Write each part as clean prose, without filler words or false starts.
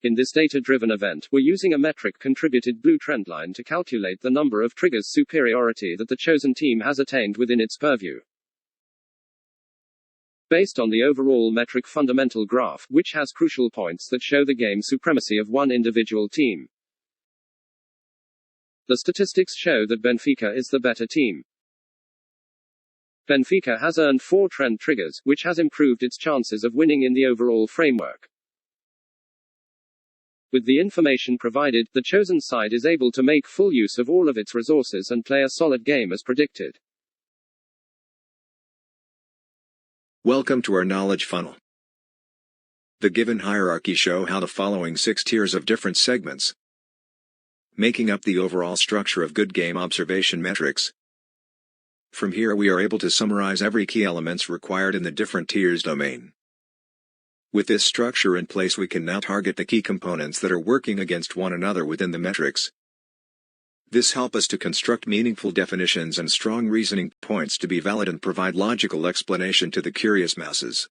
In this data-driven event, we're using a metric contributed blue trendline to calculate the number of triggers superiority that the chosen team has attained within its purview. Based on the overall metric fundamental graph, which has crucial points that show the game supremacy of one individual team. The statistics show that Benfica is the better team. Benfica has earned 4 trend triggers, which has improved its chances of winning in the overall framework. With the information provided, the chosen side is able to make full use of all of its resources and play a solid game as predicted. Welcome to our knowledge funnel. The given hierarchy show how the following 6 tiers of different segments, making up the overall structure of good game observation metrics. From here we are able to summarize every key elements required in the different tiers domain. With this structure in place we can now target the key components that are working against one another within the metrics. This helps us to construct meaningful definitions and strong reasoning points to be valid and provide logical explanation to the curious masses.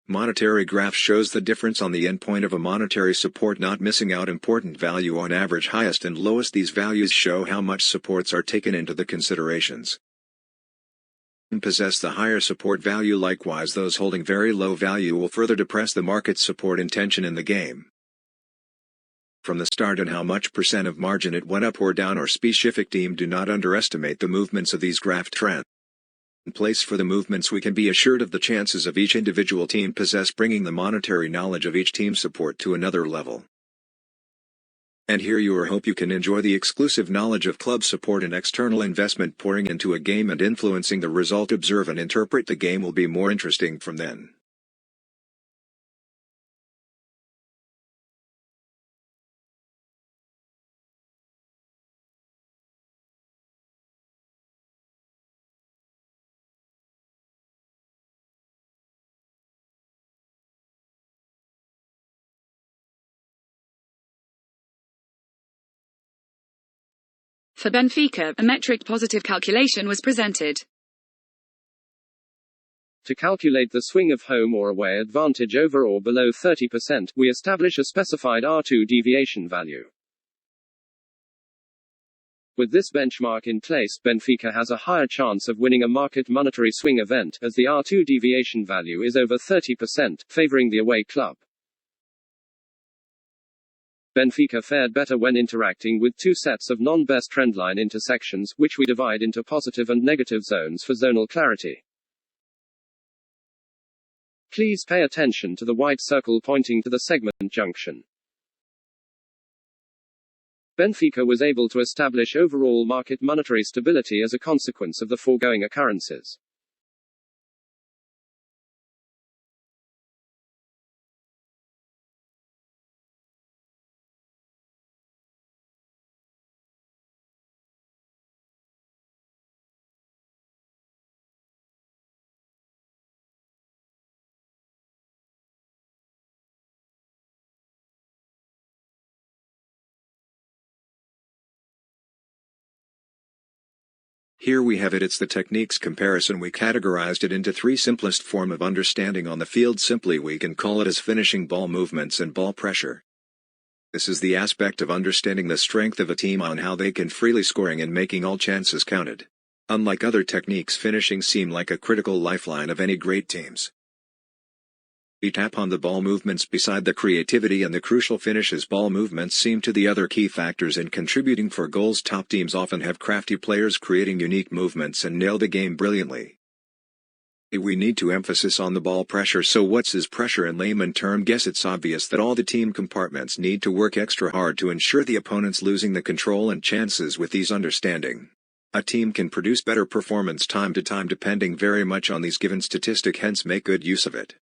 Monetary graph shows the difference on the endpoint of a monetary support, not missing out important value on average highest and lowest. These values show how much supports are taken into the considerations. Possess the higher support value, likewise those holding very low value will further depress the market support intention in the game. From the start and how much % of margin it went up or down or specific team. Do not underestimate the movements of these graph trends. In place for the movements we can be assured of the chances of each individual team possess, bringing the monetary knowledge of each team support to another level. And here you are, hope you can enjoy the exclusive knowledge of club support and external investment pouring into a game and influencing the result. Observe and interpret the game will be more interesting from then. For Benfica, a metric positive calculation was presented. To calculate the swing of home or away advantage over or below 30%, we establish a specified R2 deviation value. With this benchmark in place, Benfica has a higher chance of winning a market monetary swing event, as the R2 deviation value is over 30%, favoring the away club. Benfica fared better when interacting with 2 sets of non-best trendline intersections, which we divide into positive and negative zones for zonal clarity. Please pay attention to the white circle pointing to the segment junction. Benfica was able to establish overall market monetary stability as a consequence of the foregoing occurrences. Here we have it. It's the techniques comparison. We categorized it into 3 simplest form of understanding on the field. Simply we can call it as finishing ball movements and ball pressure. This is the aspect of understanding the strength of a team on how they can freely scoring and making all chances counted. Unlike other techniques, finishing seem like a critical lifeline of any great teams. We tap on the ball movements beside the creativity and the crucial finishes. Ball movements seem to the other key factors in contributing for goals. Top teams often have crafty players creating unique movements and nail the game brilliantly. We need to emphasis on the ball pressure. So what's this pressure in layman term? Guess it's obvious that all the team compartments need to work extra hard to ensure the opponent's losing the control and chances. With these understanding, a team can produce better performance time to time depending very much on these given statistic, hence make good use of it.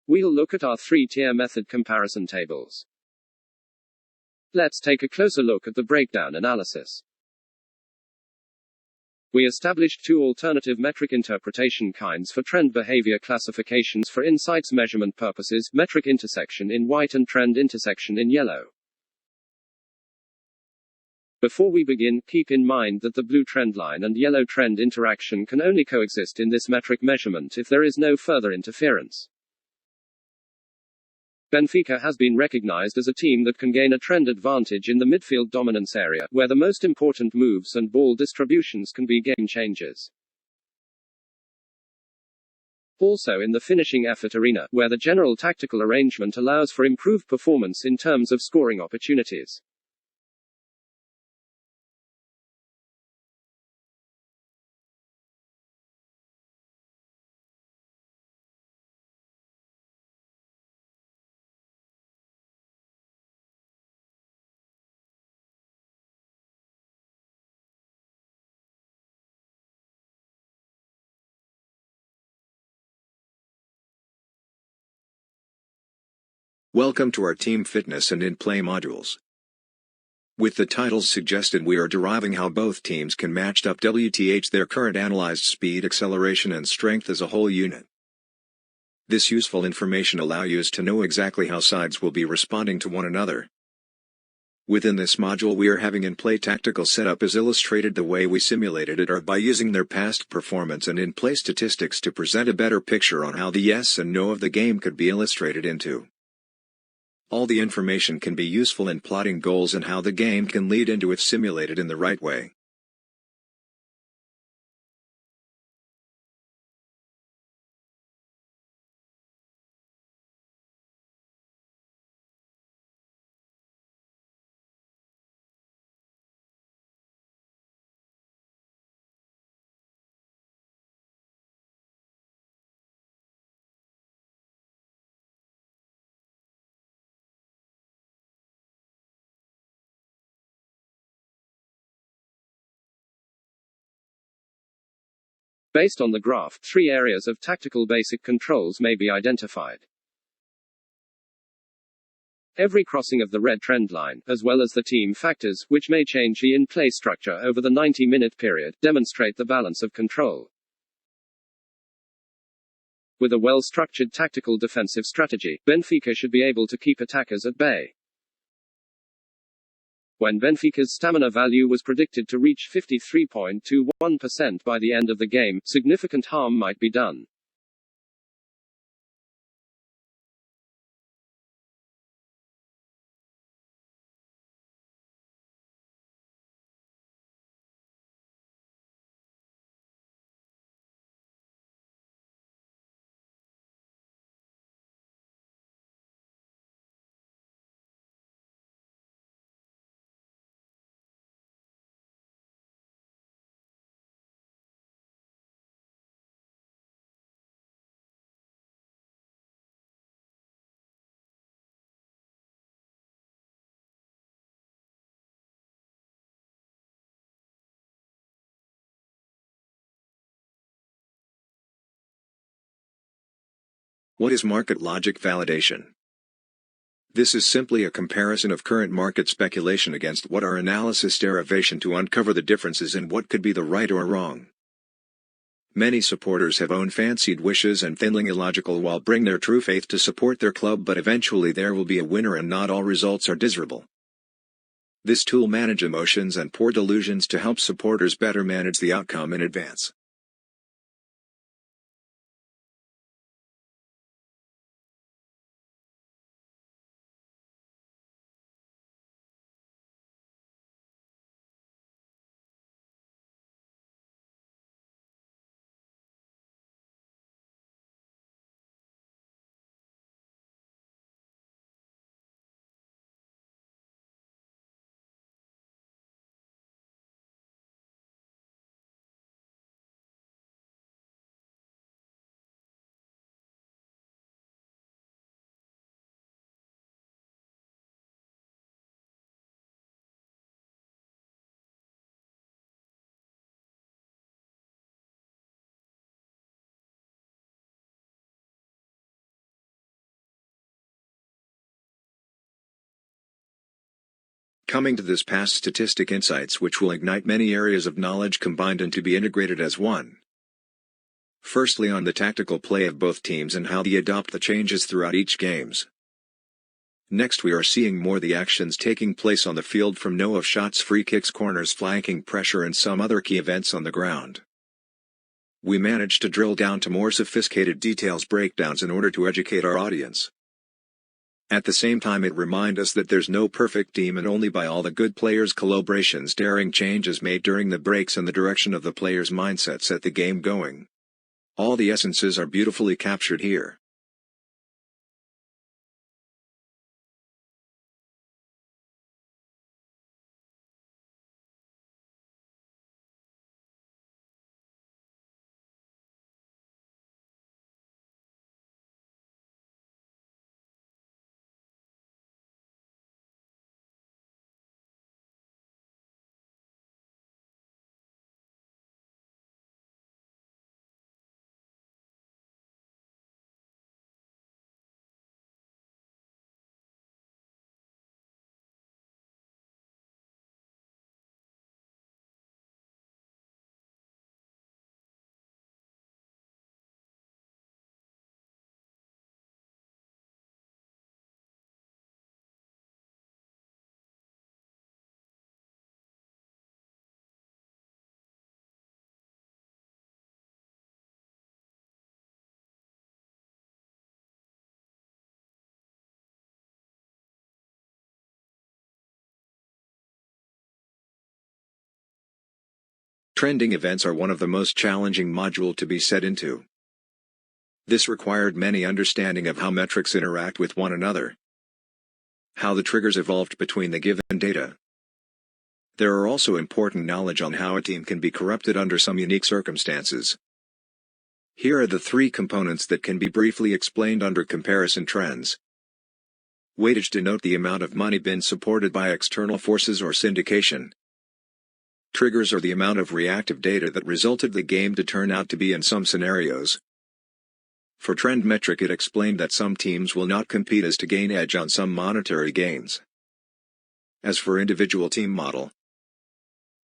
We'll look at our three-tier method comparison tables. Let's take a closer look at the breakdown analysis. We established two alternative metric interpretation kinds for trend behavior classifications for insights measurement purposes: metric intersection in white and trend intersection in yellow. Before we begin, keep in mind that the blue trend line and yellow trend interaction can only coexist in this metric measurement if there is no further interference. Benfica has been recognized as a team that can gain a trend advantage in the midfield dominance area, where the most important moves and ball distributions can be game changers. Also in the finishing effort arena, where the general tactical arrangement allows for improved performance in terms of scoring opportunities. Welcome to our team fitness and in-play modules. With the titles suggested, we are deriving how both teams can match up their current analyzed speed, acceleration and strength as a whole unit. This useful information allows you to know exactly how sides will be responding to one another. Within this module, we are having in-play tactical setup as illustrated the way we simulated it, or by using their past performance and in-play statistics to present a better picture on how the yes and no of the game could be illustrated into. All the information can be useful in plotting goals and how the game can lead into if simulated in the right way. Based on the graph, three areas of tactical basic controls may be identified. Every crossing of the red trend line, as well as the team factors, which may change the in-play structure over the 90-minute period, demonstrate the balance of control. With a well-structured tactical defensive strategy, Benfica should be able to keep attackers at bay. When Benfica's stamina value was predicted to reach 53.21% by the end of the game, significant harm might be done. What is market logic validation? This is simply a comparison of current market speculation against what our analysis derivation to uncover the differences in what could be the right or wrong. Many supporters have own fancied wishes and thinly illogical while bring their true faith to support their club, but eventually there will be a winner and not all results are desirable. This tool manage emotions and poor delusions to help supporters better manage the outcome in advance. coming to this past statistic insights which will ignite many areas of knowledge combined and to be integrated as one. Firstly, on the tactical play of both teams and how they adopt the changes throughout each games. Next, we are seeing more the actions taking place on the field, from know of shots, free kicks, corners, flanking, pressure and some other key events on the ground. We managed to drill down to more sophisticated details breakdowns in order to educate our audience. At the same time, it reminds us that there's no perfect team, and only by all the good players' collaborations daring changes made during the breaks and the direction of the players' mindset set the game going. All the essences are beautifully captured here. Trending events are one of the most challenging modules to be set into. This required many understanding of how metrics interact with one another, how the triggers evolved between the given data. There are also important knowledge on how a team can be corrupted under some unique circumstances. Here are the three components that can be briefly explained under comparison trends. Weightage denote the amount of money been supported by external forces or syndication. Triggers are the amount of reactive data that resulted the game to turn out to be in some scenarios. For trend metric, it explained that some teams will not compete as to gain edge on some monetary gains. As for individual team model,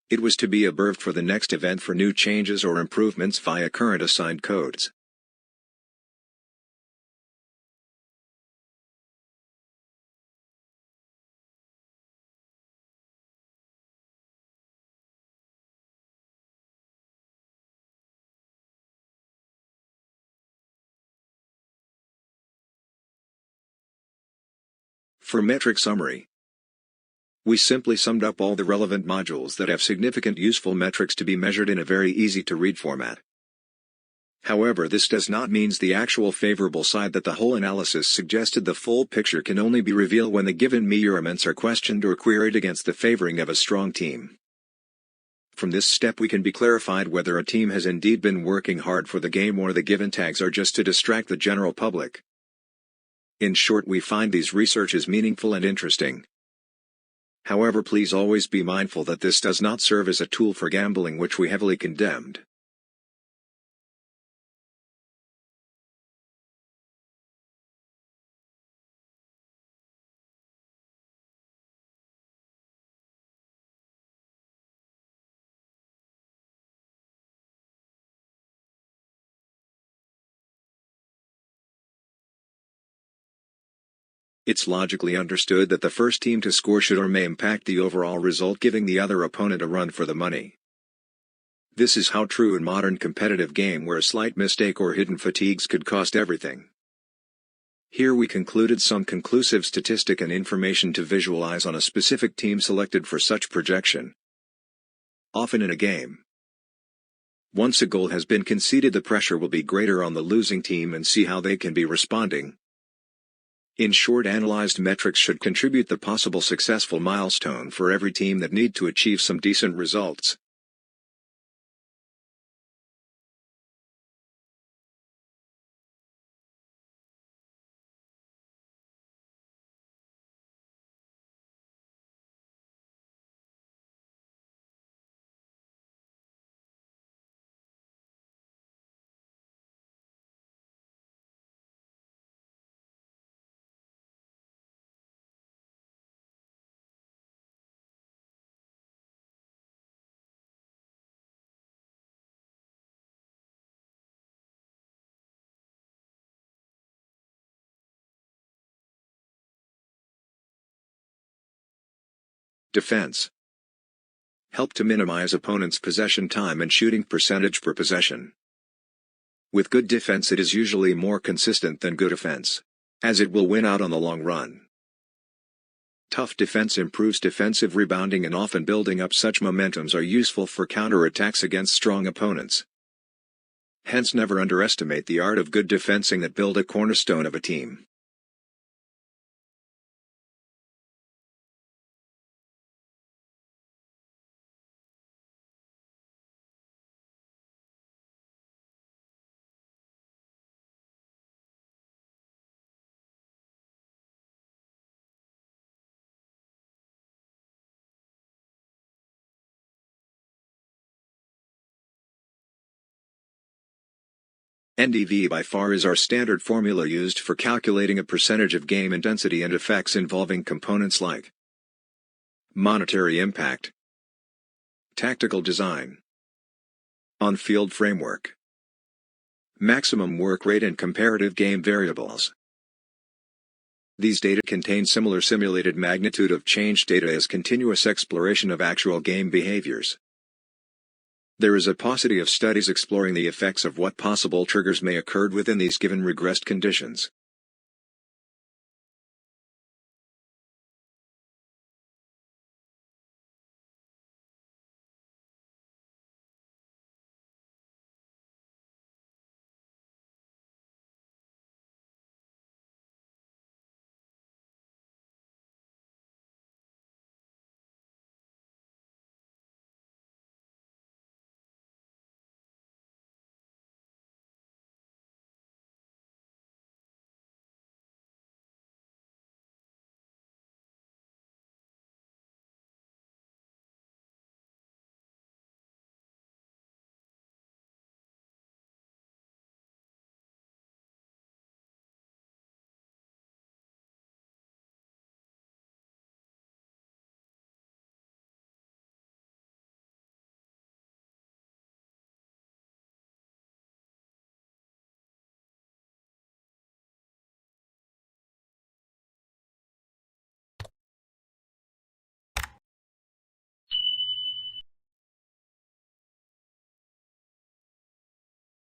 it was to be observed for the next event for new changes or improvements via current assigned codes. For metric summary, we simply summed up all the relevant modules that have significant useful metrics to be measured in a very easy-to-read format. However, this does not mean the actual favorable side that the whole analysis suggested. The full picture can only be revealed when the given measurements are questioned or queried against the favoring of a strong team. From this step we can be clarified whether a team has indeed been working hard for the game or the given tags are just to distract the general public. In short, we find these researches meaningful and interesting. However, please always be mindful that this does not serve as a tool for gambling, which we heavily condemned. It's logically understood that the first team to score should or may impact the overall result, giving the other opponent a run for the money. This is how true in modern competitive game, where a slight mistake or hidden fatigues could cost everything. Here we concluded some conclusive statistic and information to visualize on a specific team selected for such projection. Often in a game, once a goal has been conceded, the pressure will be greater on the losing team and see how they can be responding. In short, analyzed metrics should contribute the possible successful milestone for every team that need to achieve some decent results. Defense. Help to minimize opponent's possession time and shooting percentage per possession. With good defense, it is usually more consistent than good offense, as it will win out on the long run. Tough defense improves defensive rebounding, and often building up such momentums are useful for counterattacks against strong opponents. Hence, never underestimate the art of good defensing that build a cornerstone of a team. NDV by far is our standard formula used for calculating a percentage of game intensity and effects involving components like monetary impact, tactical design, on-field framework, maximum work rate, and comparative game variables. These data contain similar simulated magnitude of change data as continuous exploration of actual game behaviors. There is a paucity of studies exploring the effects of what possible triggers may occur within these given regressed conditions.